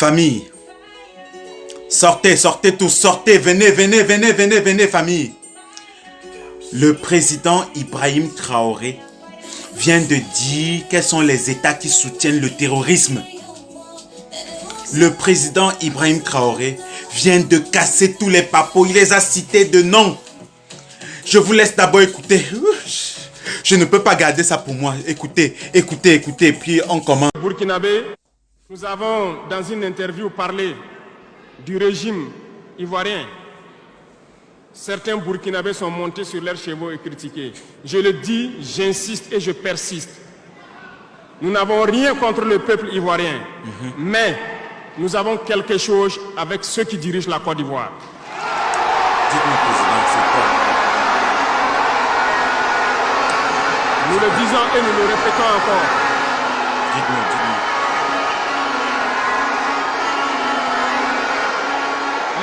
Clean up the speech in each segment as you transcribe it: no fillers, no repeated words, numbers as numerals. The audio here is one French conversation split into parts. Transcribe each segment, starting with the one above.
Famille, sortez, sortez tous, sortez, venez, venez, venez, venez, venez, famille. Le président Ibrahim Traoré vient de dire quels sont les États qui soutiennent le terrorisme. Le président Ibrahim Traoré vient de casser tous les papos, il les a cités de nom. Je vous laisse d'abord écouter. Je ne peux pas garder ça pour moi. Écoutez, écoutez, écoutez, puis on commence. Burkinabé, nous avons dans une interview parlé du régime ivoirien. Certains Burkinabés sont montés sur leurs chevaux et critiqués. Je le dis, j'insiste et je persiste. Nous n'avons rien contre le peuple ivoirien, mais nous avons quelque chose avec ceux qui dirigent la Côte d'Ivoire. Dites-moi, président, c'est quoi? Nous le disons et nous le répétons encore. Dites-moi, dites-moi.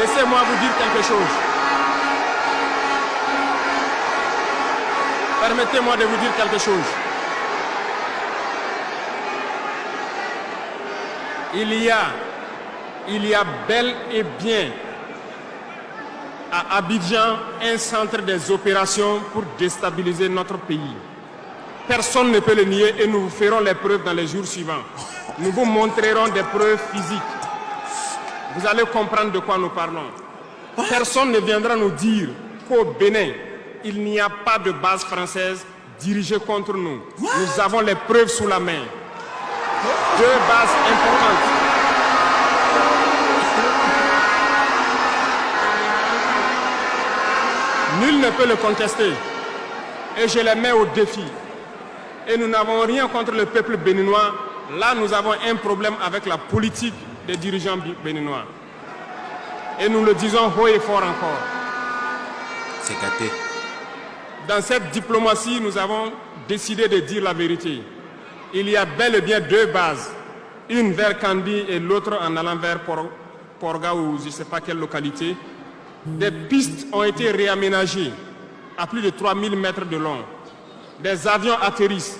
Laissez-moi vous dire quelque chose. Permettez-moi de vous dire quelque chose. Il y a bel et bien à Abidjan un centre des opérations pour déstabiliser notre pays. Personne ne peut le nier et nous vous ferons les preuves dans les jours suivants. Nous vous montrerons des preuves physiques. Vous allez comprendre de quoi nous parlons. Personne ne viendra nous dire qu'au Bénin, il n'y a pas de base française dirigée contre nous. Nous avons les preuves sous la main. 2 bases importantes. Nul ne peut le contester. Et je les mets au défi. Et nous n'avons rien contre le peuple béninois. Là, nous avons un problème avec la politique des dirigeants béninois. Et nous le disons haut et fort encore. C'est gâté. Dans cette diplomatie, nous avons décidé de dire la vérité. Il y a bel et bien 2 bases. Une vers Kandi et l'autre en allant vers Porga ou je ne sais pas quelle localité. Des pistes ont été réaménagées à plus de 3000 mètres de long. Des avions atterrissent.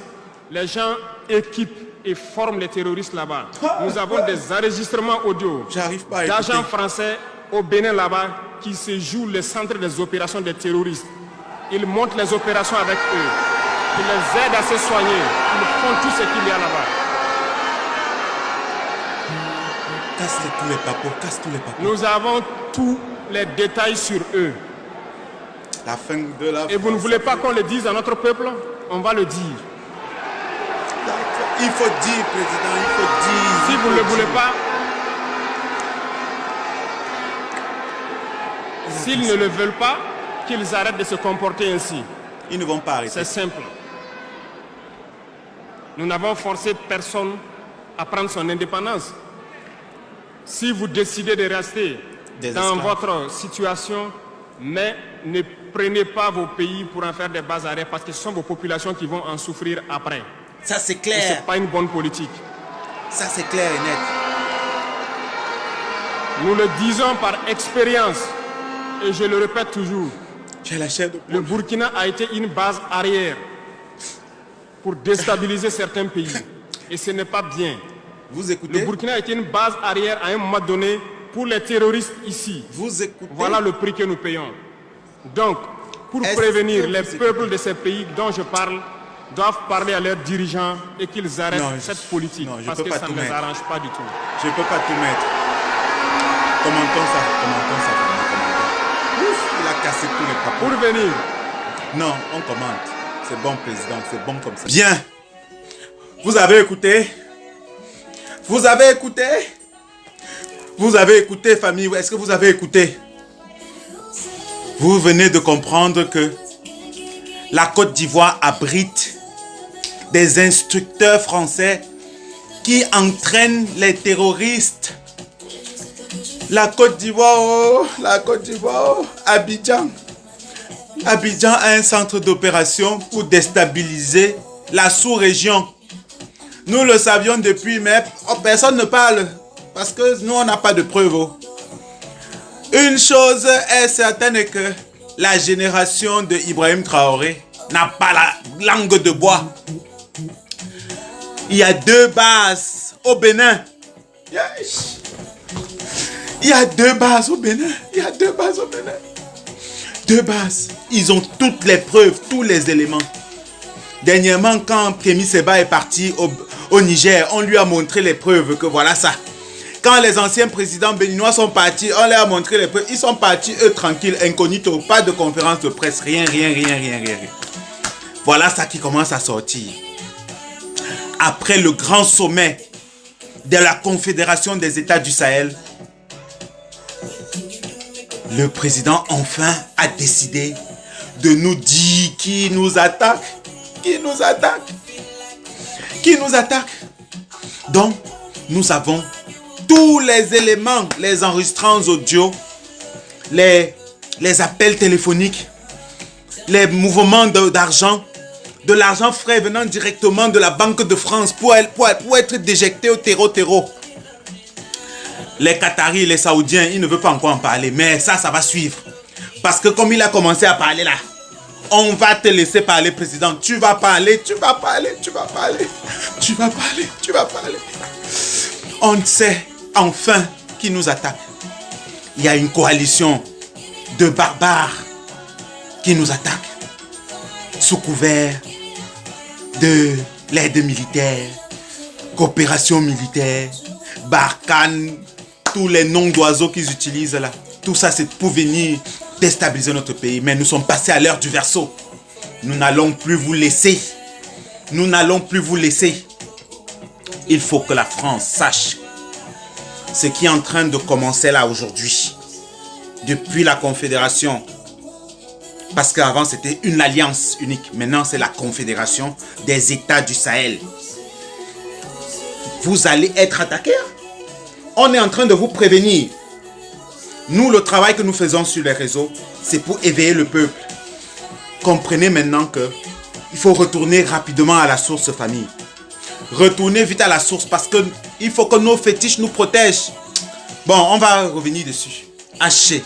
Les gens équipent et forment les terroristes là-bas. Nous avons des enregistrements audio d'agents français au Bénin là-bas qui se jouent le centre des opérations des terroristes. Ils montent les opérations avec eux. Ils les aident à se soigner. Ils font tout ce qu'il y a là-bas. Casse tous les papos, casse tous les papos. Nous avons tous les détails sur eux. La fin de la... Et vous ne voulez pas qu'on le dise à notre peuple? On va le dire. Il faut dire, président, il faut dire. Si vous ne le voulez pas, s'ils ne le veulent pas, qu'ils arrêtent de se comporter ainsi. Ils ne vont pas arrêter. C'est simple. Nous n'avons forcé personne à prendre son indépendance. Si vous décidez de rester dans votre situation, mais ne prenez pas vos pays pour en faire des bases arrêts parce que ce sont vos populations qui vont en souffrir après. Ça c'est clair. Ce n'est pas une bonne politique. Ça c'est clair et net. Nous le disons par expérience et je le répète toujours. J'ai la chair de poule. Le Burkina a été une base arrière pour déstabiliser certains pays. Et ce n'est pas bien. Vous écoutez? Le Burkina a été une base arrière à un moment donné pour les terroristes ici. Vous écoutez? Voilà le prix que nous payons. Donc, pour prévenir les peuples de ces pays dont je parle, doivent parler à leurs dirigeants et qu'ils arrêtent cette politique parce que ça ne les arrange pas du tout. Je ne peux pas tout mettre. Commentons ça, commentons ça. Ouf, il a cassé tous les papos. Pour venir. Non, on commente. C'est bon, président, c'est bon comme ça. Bien. Vous avez écouté? Vous avez écouté? Vous avez écouté, famille? Est-ce que vous avez écouté? Vous venez de comprendre que la Côte d'Ivoire abrite des instructeurs français qui entraînent les terroristes. La Côte d'Ivoire, oh, la Côte d'Ivoire, oh, Abidjan. Abidjan a un centre d'opération pour déstabiliser la sous-région. Nous le savions depuis, mais personne ne parle. Parce que nous, on n'a pas de preuves. Oh. Une chose est certaine que la génération de Ibrahim Traoré n'a pas la langue de bois. Il y a 2 bases au Bénin. Yes. Il y a 2 bases au Bénin. Il y a 2 bases au Bénin. 2 bases. Ils ont toutes les preuves, tous les éléments. Dernièrement, quand Kémy Séba est parti au Niger, on lui a montré les preuves que voilà ça. Quand les anciens présidents béninois sont partis, on leur a montré les preuves. Ils sont partis, eux, tranquilles, incognito. Pas de conférence de presse, rien. Voilà ça qui commence à sortir. Après le grand sommet de la Confédération des États du Sahel, le président enfin a décidé de nous dire qui nous attaque. Donc, nous avons tous les éléments, les enregistrements audio, les appels téléphoniques, les mouvements d'argent, de l'argent frais venant directement de la Banque de France pour être déjecté au terreau. Les Qataris, les Saoudiens, ils ne veulent pas encore en parler, mais ça va suivre. Parce que comme il a commencé à parler là, on va te laisser parler, président. Tu vas parler. On sait enfin qui nous attaque. Il y a une coalition de barbares qui nous attaque sous couvert de l'aide militaire, coopération militaire, Barkhane, tous les noms d'oiseaux qu'ils utilisent là. Tout ça, c'est pour venir déstabiliser notre pays. Mais nous sommes passés à l'heure du verseau. Nous n'allons plus vous laisser. Il faut que la France sache ce qui est en train de commencer là aujourd'hui. Depuis la Confédération. Parce qu'avant, c'était une alliance unique. Maintenant, c'est la Confédération des États du Sahel. Vous allez être attaqués. On est en train de vous prévenir. Nous, le travail que nous faisons sur les réseaux, c'est pour éveiller le peuple. Comprenez maintenant que il faut retourner rapidement à la source, famille. Retournez vite à la source parce qu'il faut que nos fétiches nous protègent. Bon, on va revenir dessus. Haché.